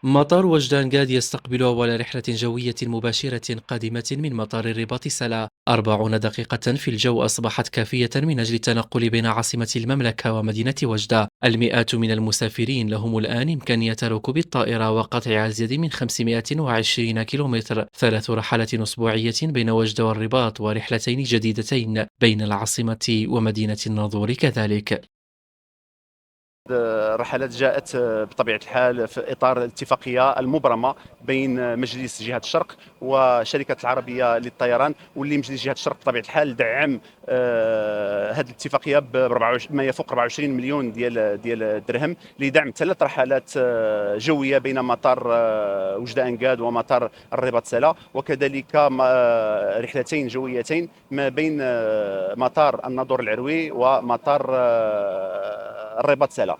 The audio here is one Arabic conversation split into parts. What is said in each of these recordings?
مطار وجدان قاد يستقبل أول رحلة جوية مباشرة قادمة من مطار الرباط سلا. 40 دقيقة في الجو أصبحت كافية من أجل التنقل بين عاصمة المملكة ومدينة وجدة. المئات من المسافرين لهم الآن إمكانية ركوب الطائرة وقطع أزيد من 520 كيلومتر، 3 رحلات أسبوعية بين وجدة والرباط ورحلتين جديدتين بين العاصمة ومدينة الناظور كذلك. الرحلات جاءت بطبيعة الحال في إطار الاتفاقية المبرمة بين مجلس جهة الشرق وشركة العربية للطيران، واللي مجلس جهة الشرق بطبيعة الحال دعم هذه الاتفاقية ما يفوق 24 مليون ديال الدرهم لدعم 3 رحلات جوية بين مطار وجدة أنقاد ومطار الرباط سلا، وكذلك رحلتين جويتين ما بين مطار الناظور العروي ومطار الرباط سلا.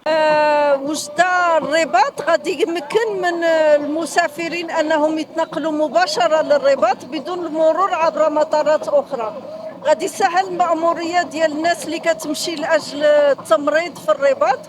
وجدة الرباط غادي يمكن من المسافرين أنهم يتنقلوا مباشرة للرباط بدون المرور عبر مطارات أخرى. غادي يسهل المأمورية ديال الناس اللي كتمشي لأجل التمريض في الرباط،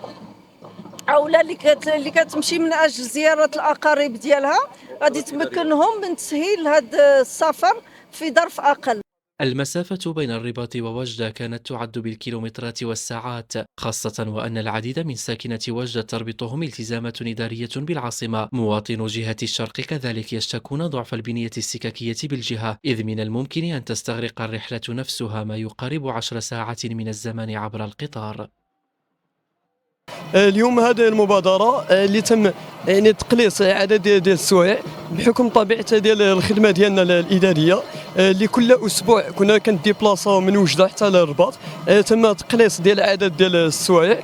أو لا اللي كتمشي من أجل زيارة الأقارب ديالها، غادي تمكنهم من تسهيل هذا السفر في ظرف أقل. المسافة بين الرباط ووجدة كانت تعد بالكيلومترات والساعات، خاصة وأن العديد من ساكنة وجدة تربطهم التزامات إدارية بالعاصمة. مواطنو جهة الشرق كذلك يشتكون ضعف البنية السككية بالجهة، إذ من الممكن أن تستغرق الرحلة نفسها ما يقارب 10 ساعات من الزمن عبر القطار. اليوم هذه المبادرة اللي تم يعني تقليص عدد ديال السوايع بحكم طبيعة ديال الخدمة ديالنا الإدارية، اللي كل أسبوع كنا كنديبلاصاو من وجدة حتى للرباط. تم تقليص ديال عدد ديال السوايع،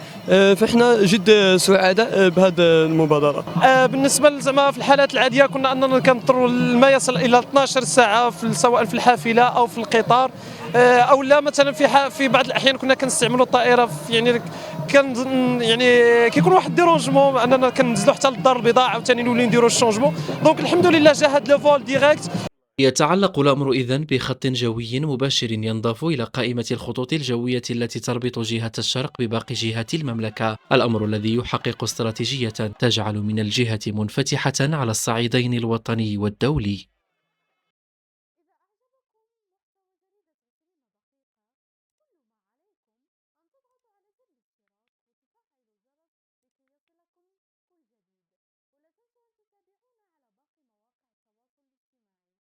فاحنا جد سعداء بهذه المبادرة. بالنسبه زعما في الحالات العاديه كنا اننا كنضطروا ما يصل الى 12 ساعه سواء في الحافله او في القطار، او لا مثلا في بعض الاحيان كنا كنستعملوا الطائره يعني كان يعني كيكون واحد ديرونجمون اننا كننزلوا حتى للدار البيضاء عاوتاني نوليو نديروا الشونجمون. دونك الحمد لله جا هاد لو فول ديريكت. يتعلق الأمر إذن بخط جوي مباشر ينضاف إلى قائمة الخطوط الجوية التي تربط جهة الشرق بباقي جهات المملكة، الأمر الذي يحقق استراتيجية تجعل من الجهة منفتحة على الصعيدين الوطني والدولي.